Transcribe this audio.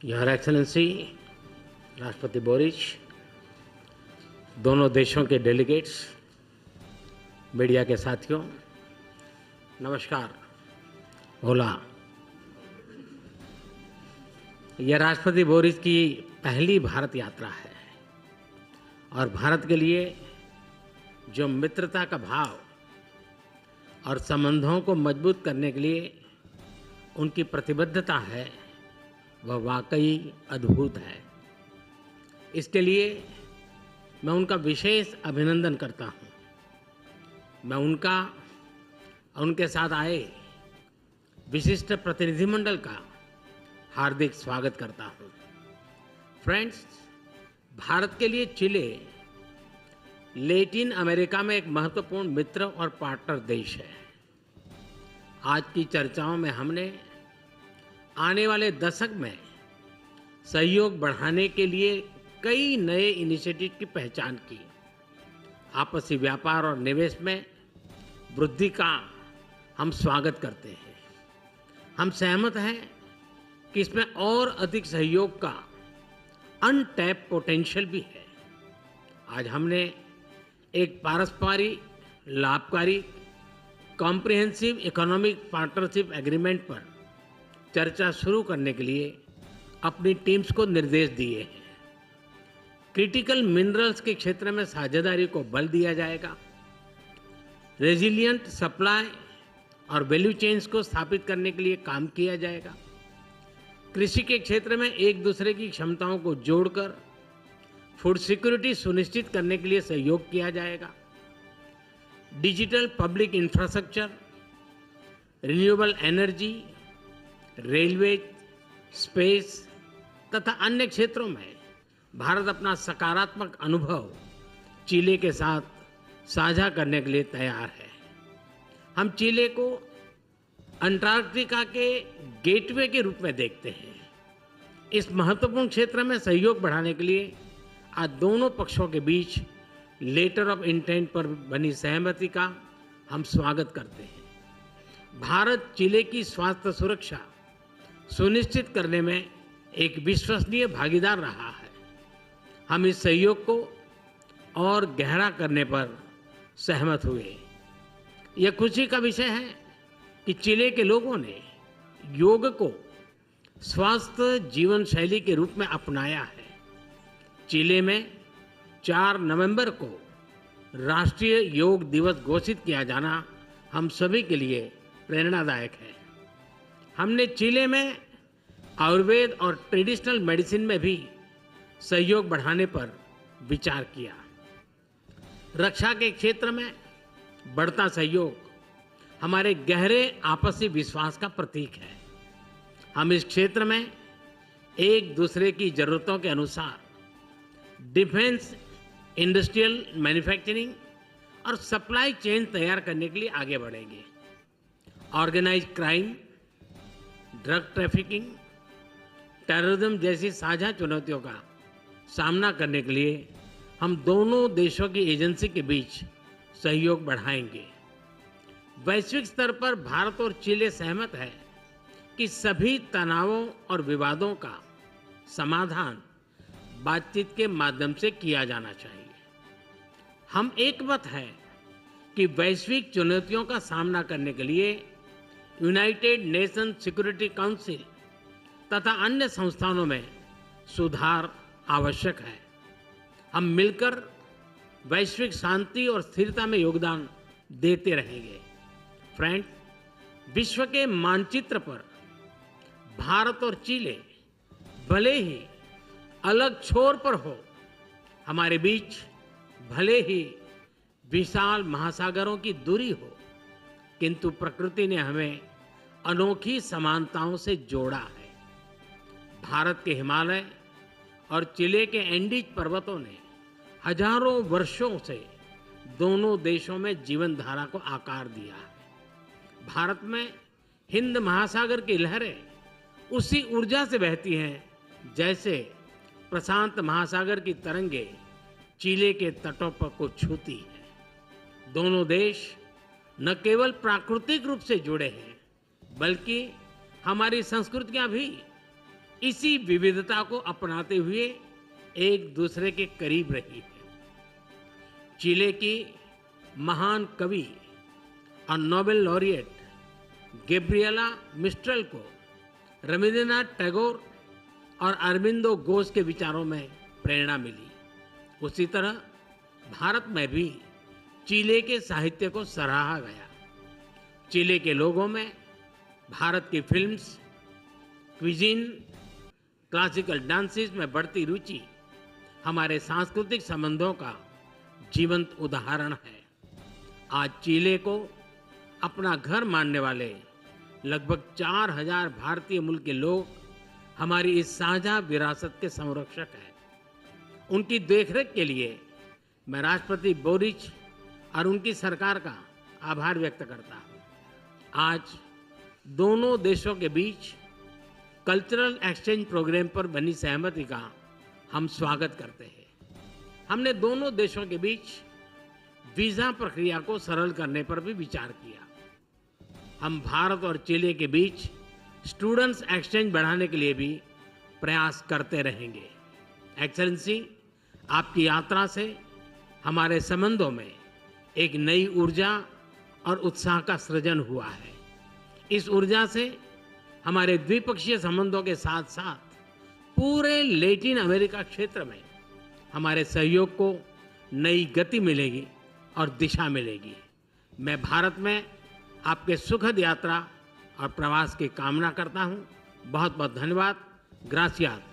Your excellency राष्ट्रपति बोरिच, दोनों देशों के डेलीगेट्स, मीडिया के साथियों, नमस्कार। ओला। यह राष्ट्रपति बोरिच की पहली भारत यात्रा है और भारत के लिए जो मित्रता का भाव और संबंधों को मजबूत करने के लिए उनकी प्रतिबद्धता है, वह वाकई अद्भुत है। इसके लिए मैं उनका विशेष अभिनंदन करता हूँ। मैं उनका और उनके साथ आए विशिष्ट प्रतिनिधिमंडल का हार्दिक स्वागत करता हूँ। फ्रेंड्स, भारत के लिए चिले लैटिन अमेरिका में एक महत्वपूर्ण मित्र और पार्टनर देश है। आज की चर्चाओं में हमने आने वाले दशक में सहयोग बढ़ाने के लिए कई नए इनिशिएटिव की पहचान की। आपसी व्यापार और निवेश में वृद्धि का हम स्वागत करते हैं। हम सहमत हैं कि इसमें और अधिक सहयोग का अनटैप पोटेंशियल भी है। आज हमने एक पारस्परिक लाभकारी कॉम्प्रिहेंसिव इकोनॉमिक पार्टनरशिप एग्रीमेंट पर चर्चा शुरू करने के लिए अपनी टीम्स को निर्देश दिए हैं। क्रिटिकल मिनरल्स के क्षेत्र में साझेदारी को बल दिया जाएगा। रेजिलिएंट सप्लाई और वैल्यू चेन्स को स्थापित करने के लिए काम किया जाएगा। कृषि के क्षेत्र में एक दूसरे की क्षमताओं को जोड़कर फूड सिक्योरिटी सुनिश्चित करने के लिए सहयोग किया जाएगा। Digital public infrastructure, renewable energy, railway, space तथा अन्य क्षेत्रों में भारत अपना सकारात्मक अनुभव चिले के साथ साझा करने के लिए तैयार है। हम चिले को अंटार्कटिका के गेटवे के रूप में देखते हैं। इस महत्वपूर्ण क्षेत्र में सहयोग बढ़ाने के लिए आज दोनों पक्षों के बीच लेटर ऑफ इंटेंट पर बनी सहमति का हम स्वागत करते हैं। भारत चिले की स्वास्थ्य सुरक्षा सुनिश्चित करने में एक विश्वसनीय भागीदार रहा है। हम इस सहयोग को और गहरा करने पर सहमत हुए। यह खुशी का विषय है कि चिले के लोगों ने योग को स्वस्थ जीवन शैली के रूप में अपनाया है। चिले में 4 नवंबर को राष्ट्रीय योग दिवस घोषित किया जाना हम सभी के लिए प्रेरणादायक है। हमने चिले में आयुर्वेद और ट्रेडिशनल मेडिसिन में भी सहयोग बढ़ाने पर विचार किया। रक्षा के क्षेत्र में बढ़ता सहयोग हमारे गहरे आपसी विश्वास का प्रतीक है। हम इस क्षेत्र में एक दूसरे की जरूरतों के अनुसार डिफेंस, इंडस्ट्रियल मैन्युफैक्चरिंग और सप्लाई चेन तैयार करने के लिए आगे बढ़ेंगे। Organised crime, drug trafficking, terrorism जैसी साझा चुनौतियों का सामना करने के लिए हम दोनों देशों की एजेंसी के बीच सहयोग बढ़ाएंगे। वैश्विक स्तर पर भारत और चिले सहमत है कि सभी तनावों और विवादों का समाधान बातचीत के माध्यम से किया जाना चाहिए। हम एकमत हैं कि वैश्विक चुनौतियों का सामना करने के लिए यूनाइटेड नेशन सिक्योरिटी काउंसिल तथा अन्य संस्थानों में सुधार आवश्यक है। हम मिलकर वैश्विक शांति और स्थिरता में योगदान देते रहेंगे। फ्रेंड, विश्व के मानचित्र पर भारत और चिले भले ही अलग छोर पर हो, हमारे बीच भले ही विशाल महासागरों की दूरी हो, किंतु प्रकृति ने हमें अनोखी समानताओं से जोड़ा है। भारत के हिमालय और चिले के एंडीज पर्वतों ने हजारों वर्षों से दोनों देशों में जीवन धारा को आकार दिया है। भारत में हिंद महासागर की लहरें उसी ऊर्जा से बहती हैं जैसे प्रशांत महासागर की तरंगे चिले के तटों पर को छूती है। दोनों देश न केवल प्राकृतिक रूप से जुड़े हैं, बल्कि हमारी संस्कृतियां भी इसी विविधता को अपनाते हुए एक दूसरे के करीब रही है। चिले की महान कवि और नोबेल लॉरिएट गैब्रिएला मिस्ट्रेल को रविंद्रनाथ टैगोर और अरबिंदो घोष के विचारों में प्रेरणा मिली। उसी तरह भारत में भी चिले के साहित्य को सराहा गया। चिले के लोगों में भारत की फिल्म्स, क्विजीन, क्लासिकल डांसेस में बढ़ती रुचि हमारे सांस्कृतिक संबंधों का जीवंत उदाहरण है। आज चिले को अपना घर मानने वाले लगभग 4000 भारतीय मूल के लोग हमारी इस साझा विरासत के संरक्षक हैं। उनकी देखरेख के लिए मैं राष्ट्रपति बोरिच और उनकी सरकार का आभार व्यक्त करता हूँ। आज दोनों देशों के बीच कल्चरल एक्सचेंज प्रोग्राम पर बनी सहमति का हम स्वागत करते हैं। हमने दोनों देशों के बीच वीजा प्रक्रिया को सरल करने पर भी विचार किया। हम भारत और चिले के बीच स्टूडेंट्स एक्सचेंज बढ़ाने के लिए भी प्रयास करते रहेंगे। एक्सेलेंसी, आपकी यात्रा से हमारे संबंधों में एक नई ऊर्जा और उत्साह का सृजन हुआ है। इस ऊर्जा से हमारे द्विपक्षीय संबंधों के साथ साथ पूरे लैटिन अमेरिका क्षेत्र में हमारे सहयोग को नई गति मिलेगी और दिशा मिलेगी। मैं भारत में आपके सुखद यात्रा और प्रवास की कामना करता हूं। बहुत बहुत धन्यवाद। ग्रासियास।